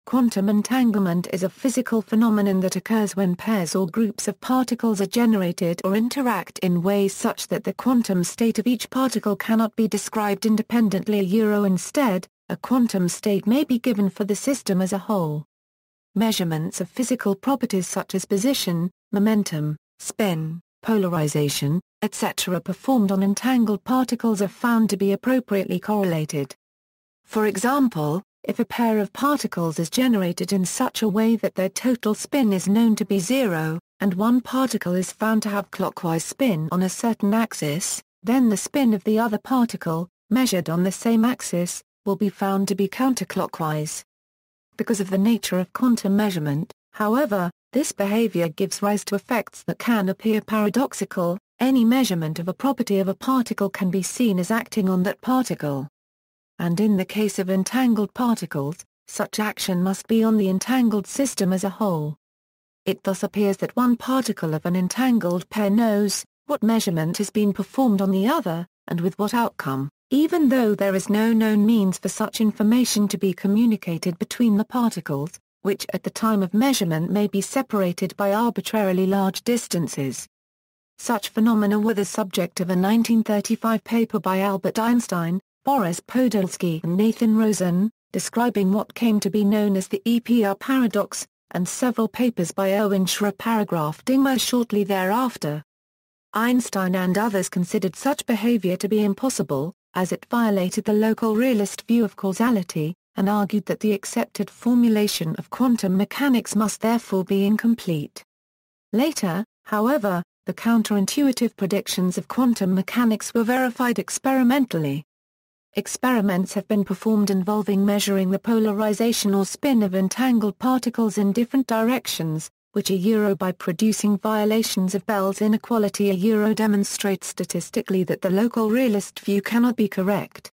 Quantum entanglement is a physical phenomenon that occurs when pairs or groups of particles are generated or interact in ways such that the quantum state of each particle cannot be described independently. Instead, a quantum state may be given for the system as a whole. Measurements of physical properties such as position, momentum, spin, polarization, etc. performed on entangled particles are found to be appropriately correlated. For example, if a pair of particles is generated in such a way that their total spin is known to be zero, and one particle is found to have clockwise spin on a certain axis, then the spin of the other particle, measured on the same axis, will be found to be counterclockwise. Because of the nature of quantum measurement, however, this behavior gives rise to effects that can appear paradoxical. Any measurement of a property of a particle can be seen as acting on that particle. And in the case of entangled particles, such action must be on the entangled system as a whole. It thus appears that one particle of an entangled pair knows what measurement has been performed on the other, and with what outcome, even though there is no known means for such information to be communicated between the particles, which at the time of measurement may be separated by arbitrarily large distances. Such phenomena were the subject of a 1935 paper by Albert Einstein, Boris Podolsky and Nathan Rosen, describing what came to be known as the Epr Paradox, and several papers by Epr Paradox shortly thereafter. Einstein and others considered such behavior to be impossible, as it violated the local realist view of causality, and argued that the accepted formulation of quantum mechanics must therefore be incomplete. Later, however, the counterintuitive predictions of quantum mechanics were verified experimentally. Experiments have been performed involving measuring the polarization or spin of entangled particles in different directions, which by producing violations of Bell's inequality demonstrate statistically that the local realist view cannot be correct.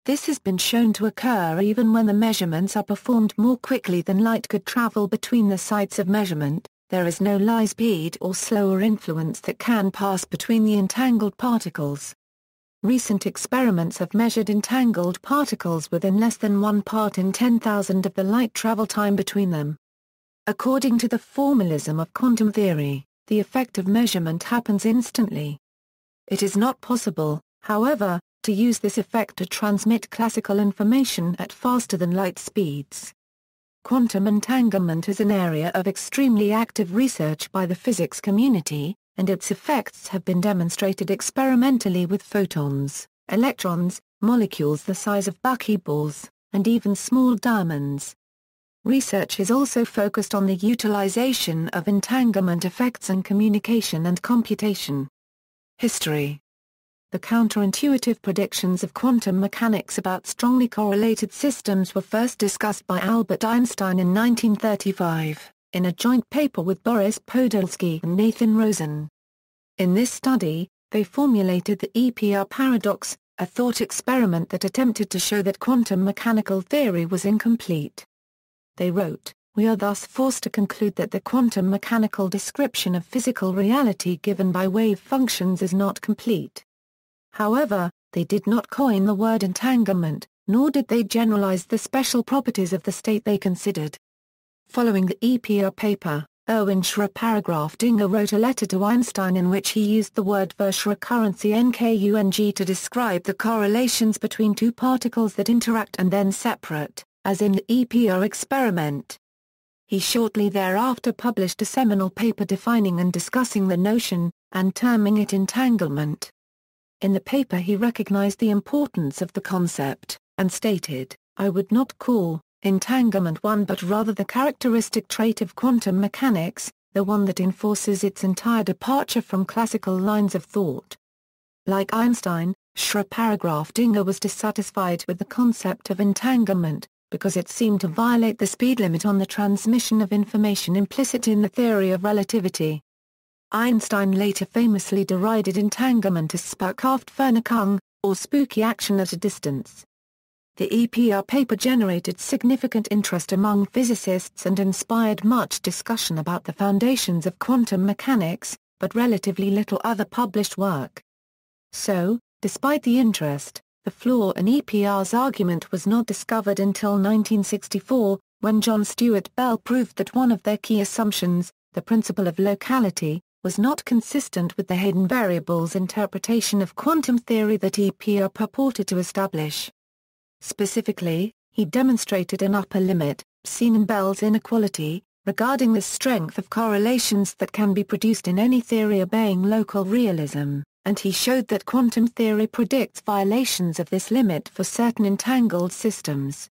This has been shown to occur even when the measurements are performed more quickly than light could travel between the sites of measurement. There is no light speed or slower influence that can pass between the entangled particles. Recent experiments have measured entangled particles within less than 1 part in 10,000 of the light travel time between them. According to the formalism of quantum theory, the effect of measurement happens instantly. It is not possible, however, to use this effect to transmit classical information at faster than light speeds. Quantum entanglement is an area of extremely active research by the physics community, and its effects have been demonstrated experimentally with photons, electrons, molecules the size of buckyballs, and even small diamonds. Research is also focused on the utilization of entanglement effects in communication and computation. History. The counterintuitive predictions of quantum mechanics about strongly correlated systems were first discussed by Albert Einstein in 1935, in a joint paper with Boris Podolsky and Nathan Rosen. In this study, they formulated the Epr Paradox, a thought experiment that attempted to show that quantum mechanical theory was incomplete. They wrote, "We are thus forced to conclude that the quantum mechanical description of physical reality given by wave functions is not complete." However, they did not coin the word entanglement, nor did they generalize the special properties of the state they considered. Following the Epr paper, Epr Paradox wrote a letter to Einstein in which he used the word recurrency nkung to describe the correlations between two particles that interact and then separate, as in the Epr experiment. He shortly thereafter published a seminal paper defining and discussing the notion, and terming it entanglement. In the paper he recognized the importance of the concept, and stated, "I would not call entanglement one but rather the characteristic trait of quantum mechanics, the one that enforces its entire departure from classical lines of thought." Like Einstein, Epr Paradox was dissatisfied with the concept of entanglement, because it seemed to violate the speed limit on the transmission of information implicit in the theory of relativity. Einstein later famously derided entanglement as Spukkraftverknüpfung, or spooky action at a distance. The Epr paper generated significant interest among physicists and inspired much discussion about the foundations of quantum mechanics, but relatively little other published work. So, despite the interest, the flaw in Epr's argument was not discovered until 1964, When John Stuart Bell proved that one of their key assumptions, the principle of locality, was not consistent with the hidden variables interpretation of quantum theory that Epr purported to establish. Specifically, he demonstrated an upper limit, seen in Bell's inequality, regarding the strength of correlations that can be produced in any theory obeying local realism, and he showed that quantum theory predicts violations of this limit for certain entangled systems.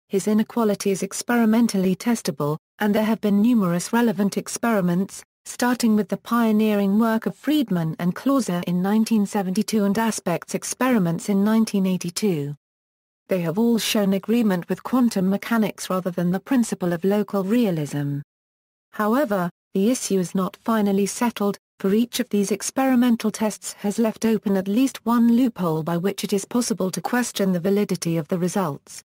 His inequality is experimentally testable, and there have been numerous relevant experiments, starting with the pioneering work of Friedman and Clauser in 1972 and Aspects experiments in 1982. They have all shown agreement with quantum mechanics rather than the principle of local realism. However, the issue is not finally settled, for each of these experimental tests has left open at least one loophole by which it is possible to question the validity of the results.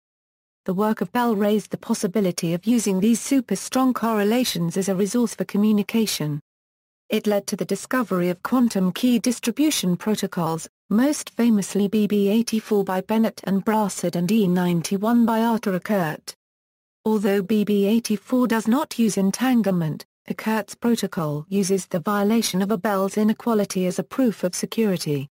The work of Bell raised the possibility of using these super-strong correlations as a resource for communication. It led to the discovery of quantum key distribution protocols, most famously BB84 by Bennett and Brassard and E91 by Arthur Eckert. Although BB84 does not use entanglement, Eckert's protocol uses the violation of a Bell's inequality as a proof of security.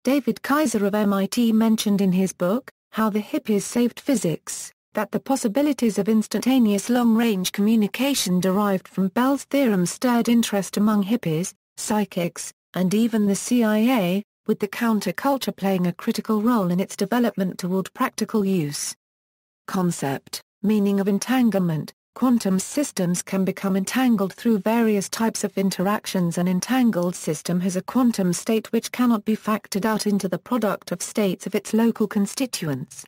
David Kaiser of MIT mentioned in his book, How the Hippies Saved Physics, that the possibilities of instantaneous long-range communication derived from Bell's theorem stirred interest among hippies, psychics, and even the CIA, with the counterculture playing a critical role in its development toward practical use. Concept, meaning of entanglement. Quantum systems can become entangled through various types of interactions. An entangled system has a quantum state which cannot be factored out into the product of states of its local constituents.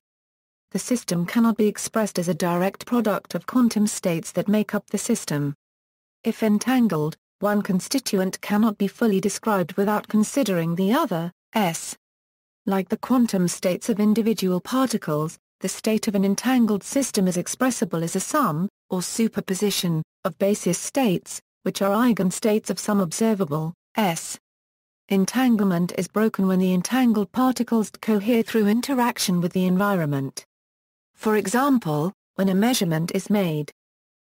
The system cannot be expressed as a direct product of quantum states that make up the system. If entangled, one constituent cannot be fully described without considering the other, s. Like the quantum states of individual particles, the state of an entangled system is expressible as a sum, or superposition, of basis states, which are eigenstates of some observable, s. Entanglement is broken when the entangled particles cohere through interaction with the environment. For example, when a measurement is made.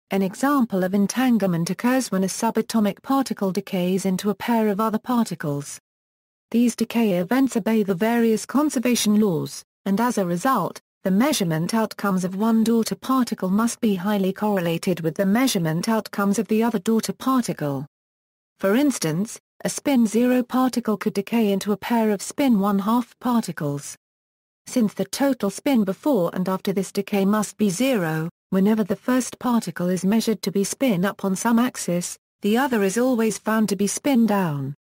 An example of entanglement occurs when a subatomic particle decays into a pair of other particles. These decay events obey the various conservation laws, and as a result, the measurement outcomes of one daughter particle must be highly correlated with the measurement outcomes of the other daughter particle. For instance, a spin-0 particle could decay into a pair of spin-1/2 particles. Since the total spin before and after this decay must be zero, whenever the first particle is measured to be spin up on some axis, the other is always found to be spin down.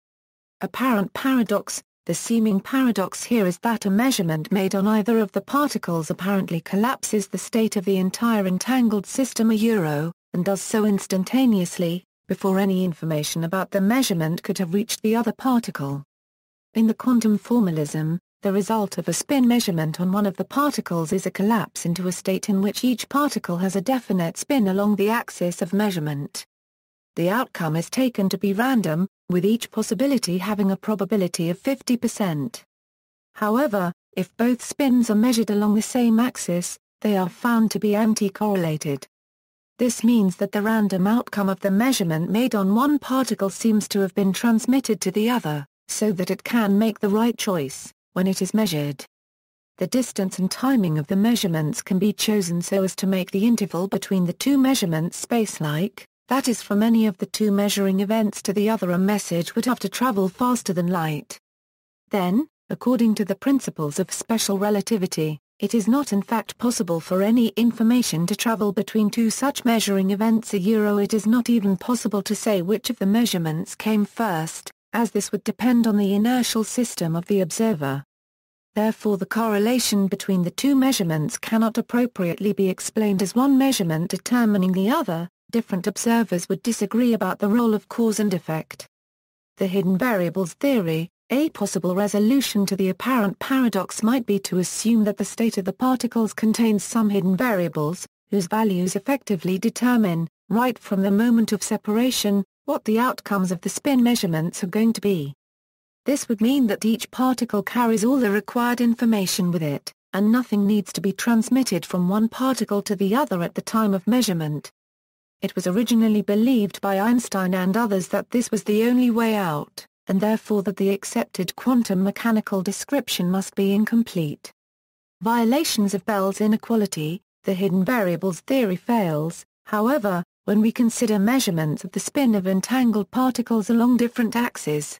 Apparent paradox. The seeming paradox here is that a measurement made on either of the particles apparently collapses the state of the entire entangled system and does so instantaneously, before any information about the measurement could have reached the other particle. In the quantum formalism, the result of a spin measurement on one of the particles is a collapse into a state in which each particle has a definite spin along the axis of measurement. The outcome is taken to be random, with each possibility having a probability of 50%. However, if both spins are measured along the same axis, they are found to be anti-correlated. This means that the random outcome of the measurement made on one particle seems to have been transmitted to the other, so that it can make the right choice when it is measured. The distance and timing of the measurements can be chosen so as to make the interval between the two measurements space-like. That is, from any of the two measuring events to the other, a message would have to travel faster than light. Then, according to the principles of special relativity, it is not in fact possible for any information to travel between two such measuring events. It is not even possible to say which of the measurements came first, as this would depend on the inertial system of the observer. Therefore, the correlation between the two measurements cannot appropriately be explained as one measurement determining the other. Different observers would disagree about the role of cause and effect. The hidden variables theory. A possible resolution to the apparent paradox might be to assume that the state of the particles contains some hidden variables, whose values effectively determine, right from the moment of separation, what the outcomes of the spin measurements are going to be. This would mean that each particle carries all the required information with it, and nothing needs to be transmitted from one particle to the other at the time of measurement. It was originally believed by Einstein and others that this was the only way out, and therefore that the accepted quantum mechanical description must be incomplete. Violations of Bell's inequality, the hidden variables theory fails, however, when we consider measurements of the spin of entangled particles along different axes.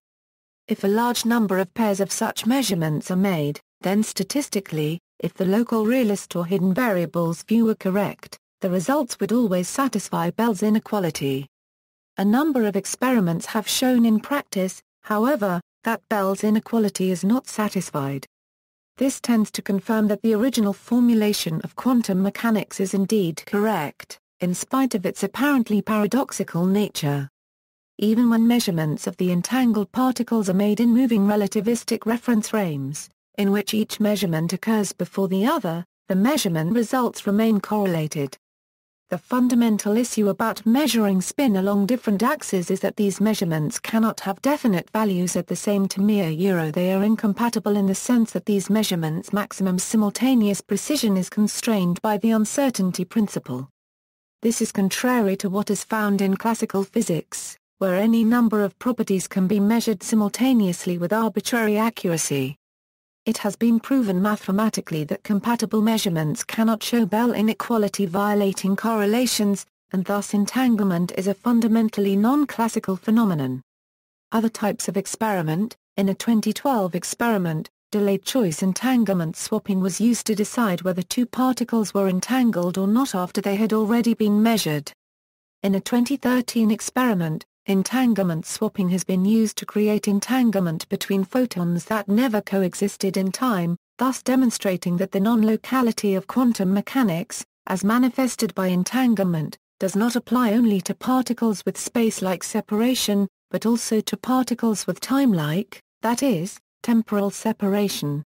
If a large number of pairs of such measurements are made, then statistically, if the local realist or hidden variables view were correct, the results would always satisfy Bell's inequality. A number of experiments have shown in practice, however, that Bell's inequality is not satisfied. This tends to confirm that the original formulation of quantum mechanics is indeed correct, in spite of its apparently paradoxical nature. Even when measurements of the entangled particles are made in moving relativistic reference frames, in which each measurement occurs before the other, the measurement results remain correlated. The fundamental issue about measuring spin along different axes is that these measurements cannot have definite values at the same time. They are incompatible in the sense that these measurements' maximum simultaneous precision is constrained by the uncertainty principle. This is contrary to what is found in classical physics, where any number of properties can be measured simultaneously with arbitrary accuracy. It has been proven mathematically that compatible measurements cannot show Bell inequality violating correlations, and thus entanglement is a fundamentally non-classical phenomenon. Other types of experiment. In a 2012 experiment, delayed choice entanglement swapping was used to decide whether two particles were entangled or not after they had already been measured. In a 2013 experiment, entanglement swapping has been used to create entanglement between photons that never coexisted in time, thus demonstrating that the non-locality of quantum mechanics, as manifested by entanglement, does not apply only to particles with space-like separation, but also to particles with time-like, that is, temporal separation.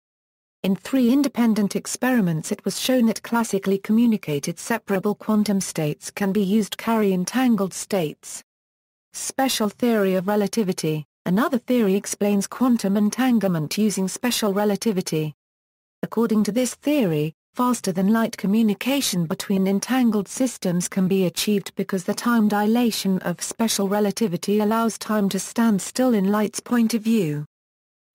In 3 independent experiments it was shown that classically communicated separable quantum states can be used to carry entangled states. Special theory of relativity. Another theory explains quantum entanglement using special relativity. According to this theory, faster-than-light communication between entangled systems can be achieved because the time dilation of special relativity allows time to stand still in light's point of view.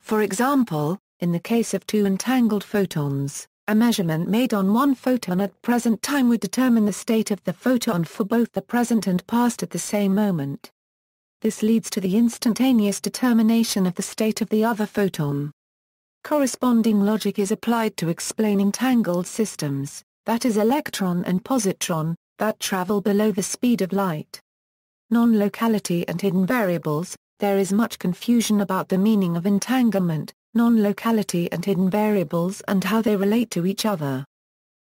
For example, in the case of 2 entangled photons, a measurement made on one photon at present time would determine the state of the photon for both the present and past at the same moment. This leads to the instantaneous determination of the state of the other photon. Corresponding logic is applied to explain entangled systems, that is electron and positron, that travel below the speed of light. Non-locality and hidden variables. There is much confusion about the meaning of entanglement, non-locality and hidden variables and how they relate to each other.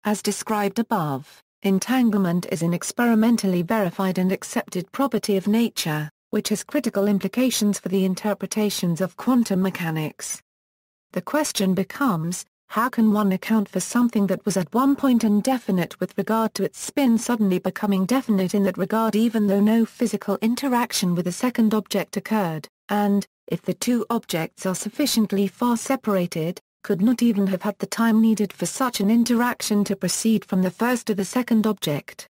As described above, entanglement is an experimentally verified and accepted property of nature, which has critical implications for the interpretations of quantum mechanics. The question becomes, how can one account for something that was at one point indefinite with regard to its spin suddenly becoming definite in that regard even though no physical interaction with a second object occurred, and, if the two objects are sufficiently far separated, could not even have had the time needed for such an interaction to proceed from the first to the second object?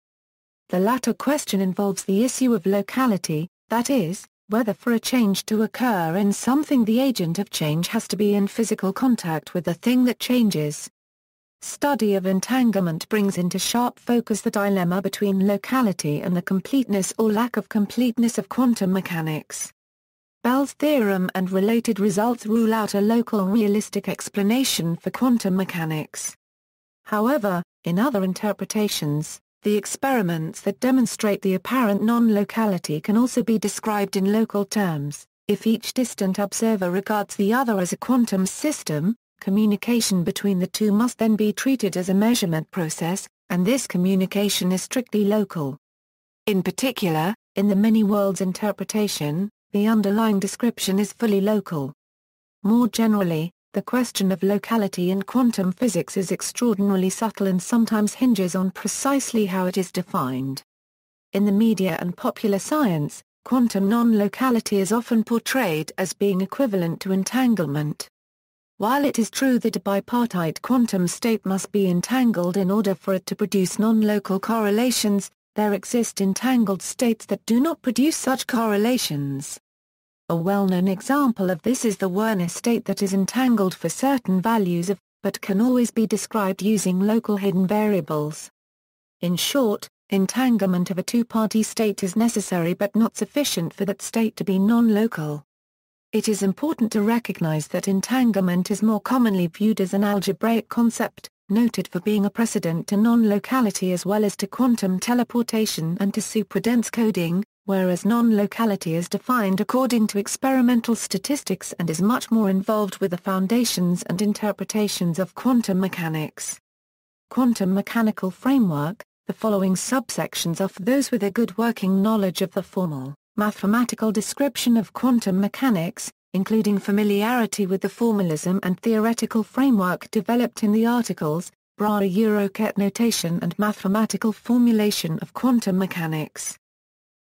The latter question involves the issue of locality, that is, whether for a change to occur in something the agent of change has to be in physical contact with the thing that changes. Study of entanglement brings into sharp focus the dilemma between locality and the completeness or lack of completeness of quantum mechanics. Bell's theorem and related results rule out a local realistic explanation for quantum mechanics. However, in other interpretations, the experiments that demonstrate the apparent non-locality can also be described in local terms. If each distant observer regards the other as a quantum system, communication between the two must then be treated as a measurement process, and this communication is strictly local. In particular, in the many-worlds interpretation, the underlying description is fully local. More generally, the question of locality in quantum physics is extraordinarily subtle and sometimes hinges on precisely how it is defined. In the media and popular science, quantum non-locality is often portrayed as being equivalent to entanglement. While it is true that a bipartite quantum state must be entangled in order for it to produce non-local correlations, there exist entangled states that do not produce such correlations. A well-known example of this is the Werner state that is entangled for certain values of, but can always be described using local hidden variables. In short, entanglement of a two-party state is necessary but not sufficient for that state to be non-local. It is important to recognize that entanglement is more commonly viewed as an algebraic concept, noted for being a precedent to non-locality as well as to quantum teleportation and to superdense coding, whereas non-locality is defined according to experimental statistics and is much more involved with the foundations and interpretations of quantum mechanics. Quantum mechanical framework. The following subsections are for those with a good working knowledge of the formal, mathematical description of quantum mechanics, including familiarity with the formalism and theoretical framework developed in the articles, Bra-Euroket notation and mathematical formulation of quantum mechanics.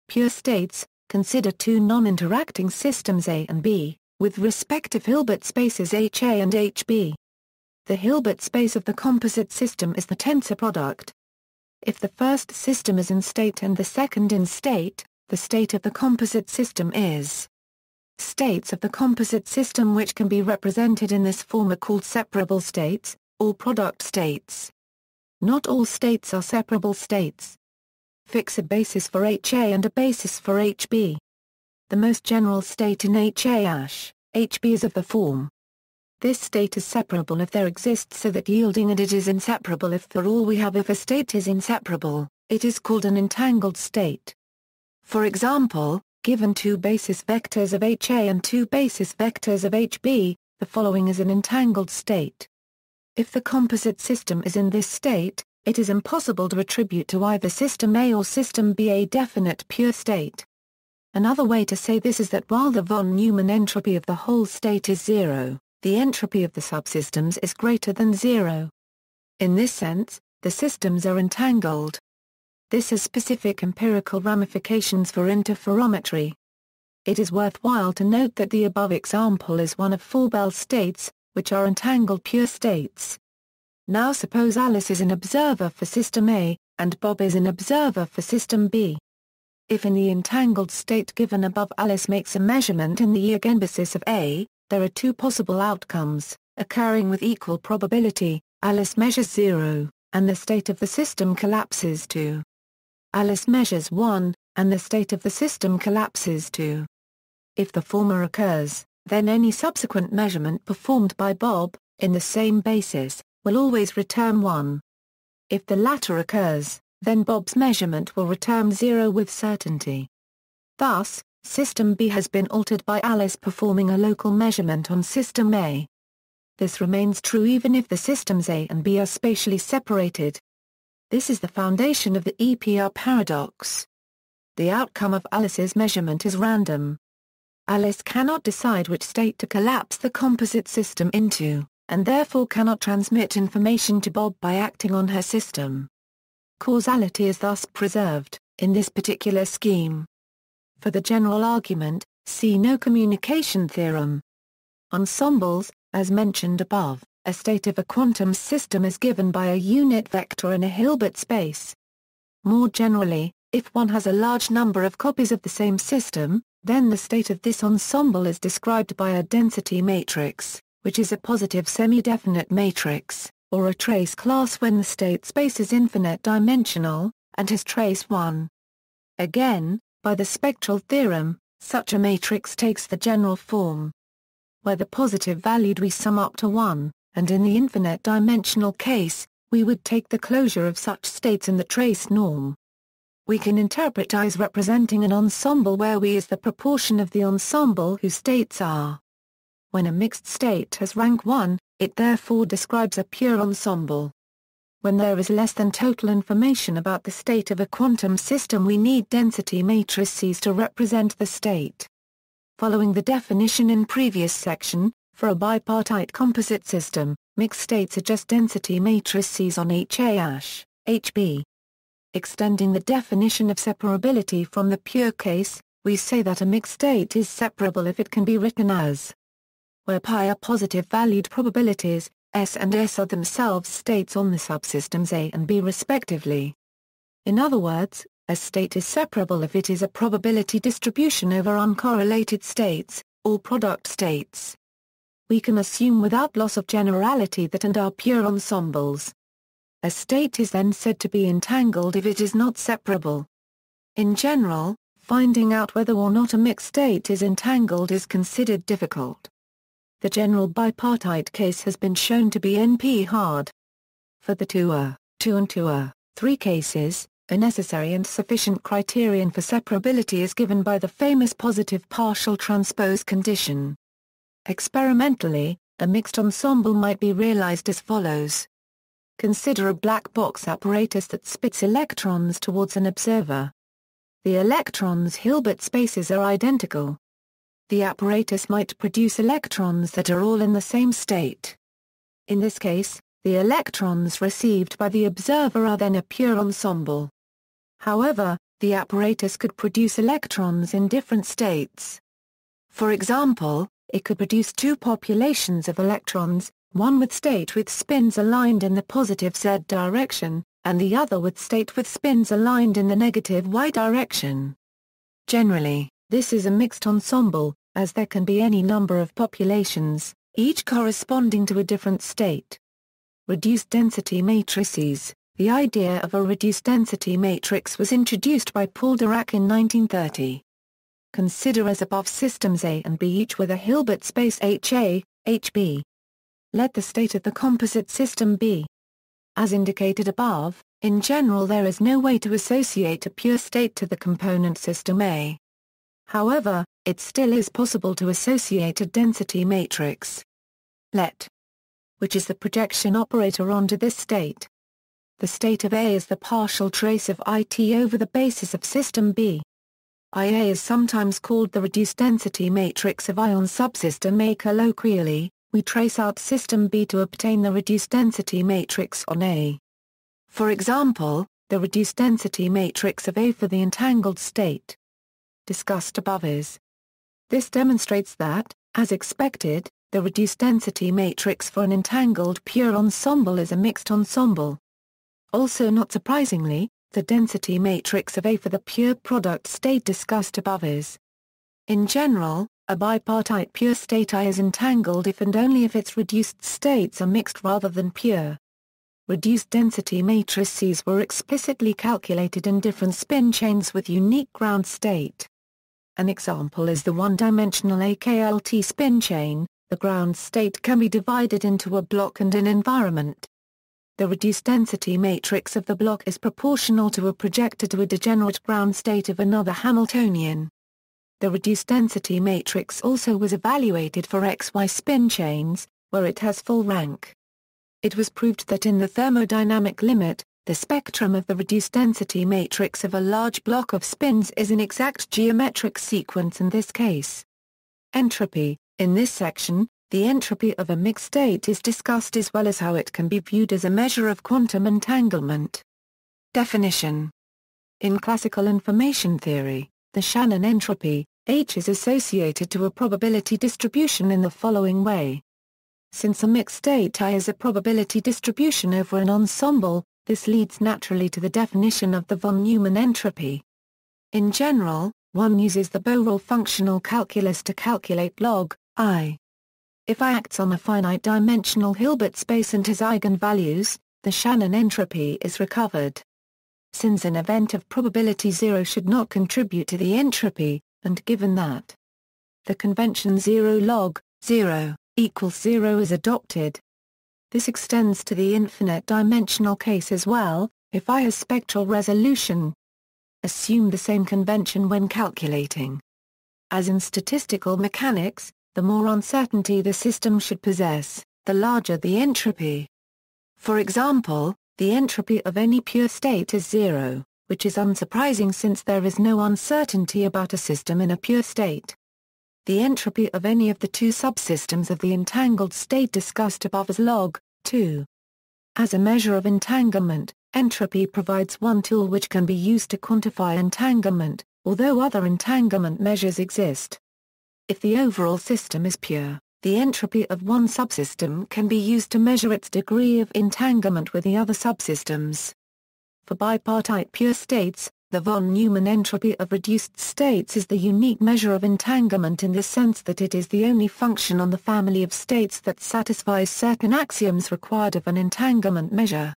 Pure states, consider two non-interacting systems A and B, with respective Hilbert spaces HA and HB. The Hilbert space of the composite system is the tensor product. If the first system is in state and the second in state, the state of the composite system is. States of the composite system which can be represented in this form are called separable states, or product states. Not all states are separable states. Fix a basis for HA and a basis for HB. The most general state in HA-HB is of the form. This state is separable if there exists so that yielding, and it is inseparable if for all we have. If a state is inseparable, it is called an entangled state. For example, given two basis vectors of HA and two basis vectors of HB, the following is an entangled state. If the composite system is in this state, it is impossible to attribute to either system A or system B a definite pure state. Another way to say this is that while the von Neumann entropy of the whole state is zero, the entropy of the subsystems is greater than zero. In this sense, the systems are entangled. This has specific empirical ramifications for interferometry. It is worthwhile to note that the above example is one of four Bell states, which are entangled pure states. Now suppose Alice is an observer for system A, and Bob is an observer for system B. If in the entangled state given above Alice makes a measurement in the eigenbasis of A, there are two possible outcomes, occurring with equal probability. Alice measures 0, and the state of the system collapses to. Alice measures 1, and the state of the system collapses to. If the former occurs, then any subsequent measurement performed by Bob, in the same basis, will always return 1. If the latter occurs, then Bob's measurement will return 0 with certainty. Thus, System B has been altered by Alice performing a local measurement on System A. This remains true even if the systems A and B are spatially separated. This is the foundation of the Epr paradox. The outcome of Alice's measurement is random. Alice cannot decide which state to collapse the composite system into, and therefore cannot transmit information to Bob by acting on her system. Causality is thus preserved, in this particular scheme. For the general argument, see no communication theorem. Ensembles, as mentioned above, a state of a quantum system is given by a unit vector in a Hilbert space. More generally, if one has a large number of copies of the same system, then the state of this ensemble is described by a density matrix, which is a positive semi-definite matrix, or a trace class when the state space is infinite-dimensional, and has trace 1. Again, by the spectral theorem, such a matrix takes the general form where the positive valued we sum up to 1, and in the infinite-dimensional case, we would take the closure of such states in the trace norm. We can interpret I as representing an ensemble where we is the proportion of the ensemble whose states are. When a mixed state has rank 1, it therefore describes a pure ensemble. When there is less than total information about the state of a quantum system, we need density matrices to represent the state. Following the definition in previous section, for a bipartite composite system, mixed states are just density matrices on HA-HB. Extending the definition of separability from the pure case, we say that a mixed state is separable if it can be written as where pi are positive-valued probabilities, S and S are themselves states on the subsystems A and B respectively. In other words, a state is separable if it is a probability distribution over uncorrelated states, or product states. We can assume without loss of generality that and are pure ensembles. A state is then said to be entangled if it is not separable. In general, finding out whether or not a mixed state is entangled is considered difficult. The general bipartite case has been shown to be NP-hard. For the 2 and 3 cases, a necessary and sufficient criterion for separability is given by the famous positive partial transpose condition. Experimentally, a mixed ensemble might be realized as follows. Consider a black box apparatus that spits electrons towards an observer. The electrons' Hilbert spaces are identical. The apparatus might produce electrons that are all in the same state. In this case, the electrons received by the observer are then a pure ensemble. However, the apparatus could produce electrons in different states. For example, it could produce 2 populations of electrons, one with state with spins aligned in the positive Z direction, and the other with state with spins aligned in the negative Y direction. Generally, this is a mixed ensemble, as there can be any number of populations, each corresponding to a different state. Reduced density matrices. The idea of a reduced density matrix was introduced by Paul Dirac in 1930. Consider as above systems A and B each with a Hilbert space HA, HB. Let the state of the composite system be. As indicated above, in general there is no way to associate a pure state to the component system A. However, it still is possible to associate a density matrix. Let, which is the projection operator onto this state. The state of A is the partial trace of IT over the basis of system B. IA is sometimes called the reduced density matrix of I on subsystem A. Colloquially, we trace out system B to obtain the reduced density matrix on A. For example, the reduced density matrix of A for the entangled state discussed above is. This demonstrates that, as expected, the reduced density matrix for an entangled pure ensemble is a mixed ensemble. Also not surprisingly, the density matrix of A for the pure product state discussed above is. In general, a bipartite pure state I is entangled if and only if its reduced states are mixed rather than pure. Reduced density matrices were explicitly calculated in different spin chains with unique ground state. An example is the one-dimensional AKLT spin chain. The ground state can be divided into a block and an environment. The reduced density matrix of the block is proportional to a projector to a degenerate ground state of another Hamiltonian. The reduced density matrix also was evaluated for XY spin chains, where it has full rank. It was proved that in the thermodynamic limit, the spectrum of the reduced density matrix of a large block of spins is an exact geometric sequence in this case. Entropy. In this section, the entropy of a mixed state is discussed as well as how it can be viewed as a measure of quantum entanglement. Definition. In classical information theory, the Shannon entropy, H is associated to a probability distribution in the following way. Since a mixed state I is a probability distribution over an ensemble, this leads naturally to the definition of the von Neumann entropy. In general, one uses the Borel functional calculus to calculate log I. If I acts on a finite-dimensional Hilbert space and has eigenvalues, the Shannon entropy is recovered. Since an event of probability 0 should not contribute to the entropy, and given that the convention 0 log 0 equals 0 is adopted. This extends to the infinite-dimensional case as well, if I has spectral resolution. Assume the same convention when calculating. As in statistical mechanics, the more uncertainty the system should possess, the larger the entropy. For example, the entropy of any pure state is 0, which is unsurprising since there is no uncertainty about a system in a pure state. The entropy of any of the two subsystems of the entangled state discussed above is log 2. As a measure of entanglement, entropy provides one tool which can be used to quantify entanglement, although other entanglement measures exist. If the overall system is pure, the entropy of one subsystem can be used to measure its degree of entanglement with the other subsystems. For bipartite pure states, the von Neumann entropy of reduced states is the unique measure of entanglement in the sense that it is the only function on the family of states that satisfies certain axioms required of an entanglement measure.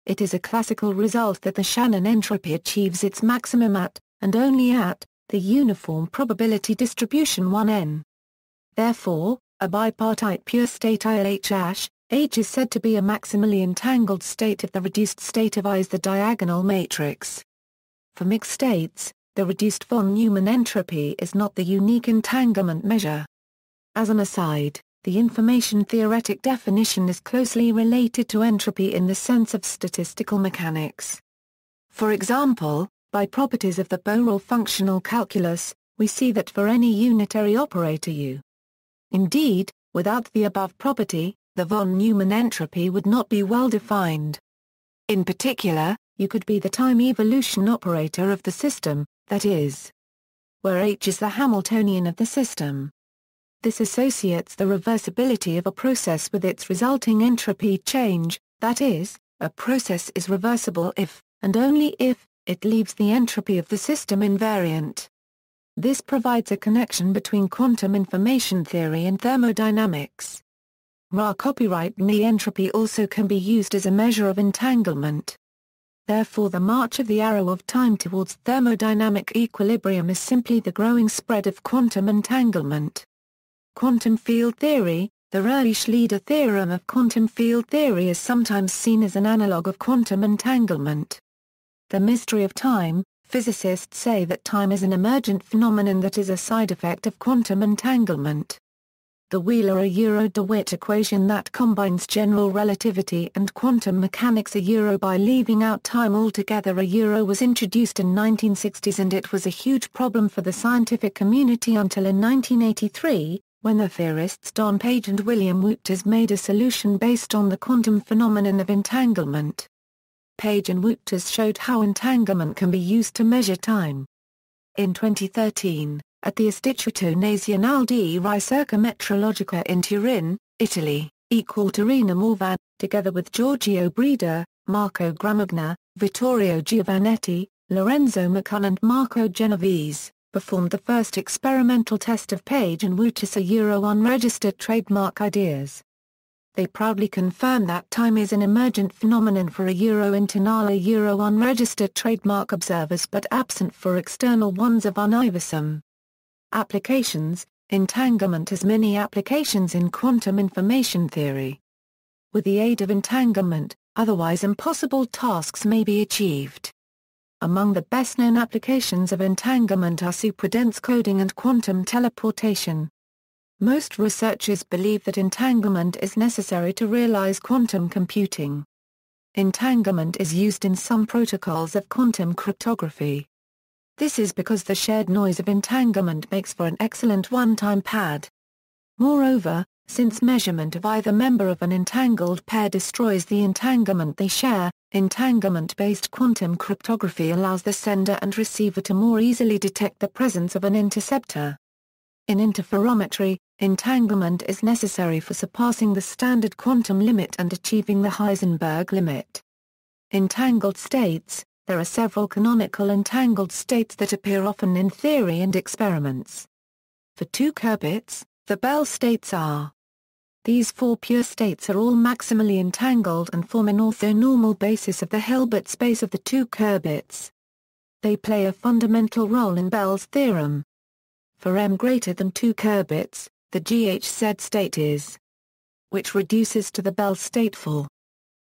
It is a classical result that the Shannon entropy achieves its maximum at, and only at, the uniform probability distribution 1n. Therefore, a bipartite pure state ILH H is said to be a maximally entangled state if the reduced state of I is the diagonal matrix. For mixed states, the reduced von Neumann entropy is not the unique entanglement measure. As an aside, the information theoretic definition is closely related to entropy in the sense of statistical mechanics. For example, by properties of the Borel functional calculus, we see that for any unitary operator U. Indeed, without the above property, the von Neumann entropy would not be well defined. In particular, U could be the time evolution operator of the system, that is, where H is the Hamiltonian of the system. This associates the reversibility of a process with its resulting entropy change, that is, a process is reversible if, and only if, it leaves the entropy of the system invariant. This provides a connection between quantum information theory and thermodynamics. Ra copyright Ni entropy also can be used as a measure of entanglement. Therefore the march of the arrow of time towards thermodynamic equilibrium is simply the growing spread of quantum entanglement. Quantum field theory, the Röhrl-Schleider theorem of quantum field theory is sometimes seen as an analog of quantum entanglement. The mystery of time, physicists say that time is an emergent phenomenon that is a side effect of quantum entanglement. The Wheeler-DeWitt equation that combines general relativity and quantum mechanics by leaving out time altogether was introduced in 1960s and it was a huge problem for the scientific community until in 1983, when the theorists Don Page and William Wootes made a solution based on the quantum phenomenon of entanglement. Page and Wootes showed how entanglement can be used to measure time. In 2013, at the Istituto Nazionale di Ricerca Metrologica in Turin, Italy, Torino Morvan, together with Giorgio Breda, Marco Gramagna, Vittorio Giovannetti, Lorenzo Macun and Marco Genovese, performed the first experimental test of Page and Wootes' unregistered trademark ideas. They proudly confirm that time is an emergent phenomenon for internal unregistered trademark observers but absent for external ones of universum. Applications: entanglement has many applications in quantum information theory. With the aid of entanglement, otherwise impossible tasks may be achieved. Among the best-known applications of entanglement are superdense coding and quantum teleportation. Most researchers believe that entanglement is necessary to realize quantum computing. Entanglement is used in some protocols of quantum cryptography. This is because the shared noise of entanglement makes for an excellent one-time pad. Moreover, since measurement of either member of an entangled pair destroys the entanglement they share, entanglement-based quantum cryptography allows the sender and receiver to more easily detect the presence of an interceptor. In interferometry, entanglement is necessary for surpassing the standard quantum limit and achieving the Heisenberg limit. Entangled states: there are several canonical entangled states that appear often in theory and experiments. For 2 qubits, the Bell states are. These 4 pure states are all maximally entangled and form an orthonormal basis of the Hilbert space of the 2 qubits. They play a fundamental role in Bell's theorem. For m greater than 2 qubits, the GHZ state is, which reduces to the Bell state for.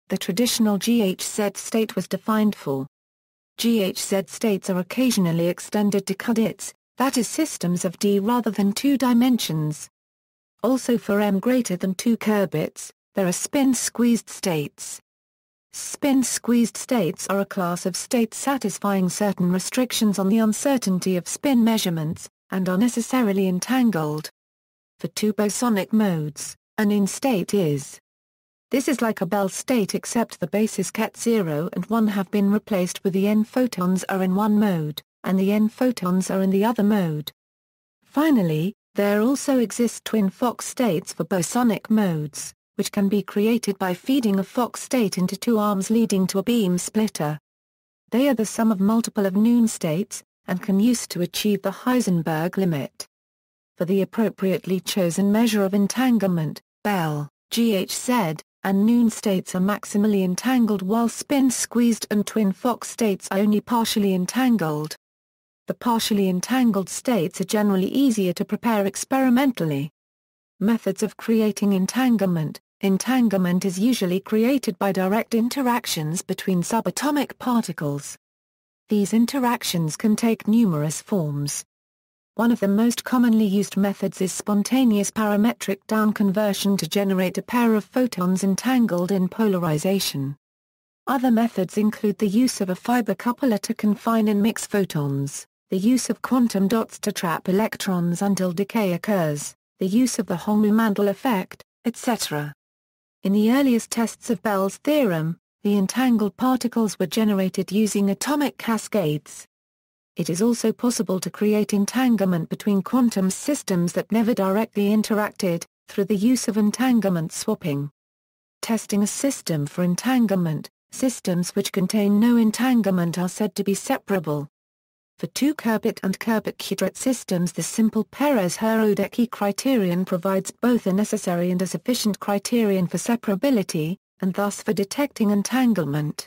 The traditional GHZ state was defined for. GHZ states are occasionally extended to qubits, that is systems of D rather than 2 dimensions. Also for m greater than 2 qubits, there are spin-squeezed states. Spin-squeezed states are a class of states satisfying certain restrictions on the uncertainty of spin measurements, and are necessarily entangled. For 2 bosonic modes, an in-state is. This is like a Bell state except the bases ket 0 and 1 have been replaced with the n photons are in one mode, and the n photons are in the other mode. Finally, There also exist twin Fock states for bosonic modes, which can be created by feeding a Fock state into two arms leading to a beam splitter. They are the sum of multiple of Neumann states, and can use to achieve the Heisenberg limit. For the appropriately chosen measure of entanglement, Bell, GHZ, and Neumann states are maximally entangled while spin-squeezed and twin Fock states are only partially entangled. The partially entangled states are generally easier to prepare experimentally. Methods of creating entanglement. Entanglement is usually created by direct interactions between subatomic particles. These interactions can take numerous forms. One of the most commonly used methods is spontaneous parametric down conversion to generate a pair of photons entangled in polarization. Other methods include the use of a fiber coupler to confine and mix photons, the use of quantum dots to trap electrons until decay occurs, the use of the Hong-Mandel effect, etc. In the earliest tests of Bell's theorem, the entangled particles were generated using atomic cascades. It is also possible to create entanglement between quantum systems that never directly interacted, through the use of entanglement swapping. Testing a system for entanglement. Systems which contain no entanglement are said to be separable. For two Kurbit and Kurbit-Kudret systems, the simple Perez-Hrodecky criterion provides both a necessary and a sufficient criterion for separability, and thus for detecting entanglement.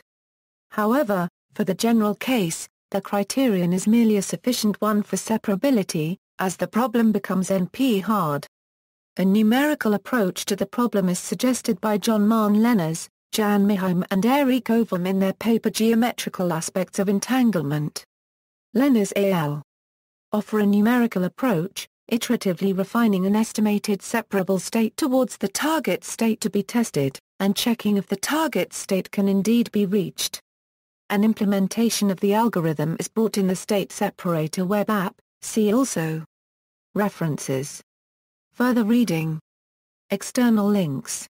However, for the general case, the criterion is merely a sufficient one for separability, as the problem becomes NP-hard. A numerical approach to the problem is suggested by John Mahn-Lenners, Jan Miheim and Eric Overm in their paper Geometrical Aspects of Entanglement. Lenners al. offer a numerical approach, iteratively refining an estimated separable state towards the target state to be tested, and checking if the target state can indeed be reached. An implementation of the algorithm is brought in the State Separator web app, see also. References. Further reading. External links.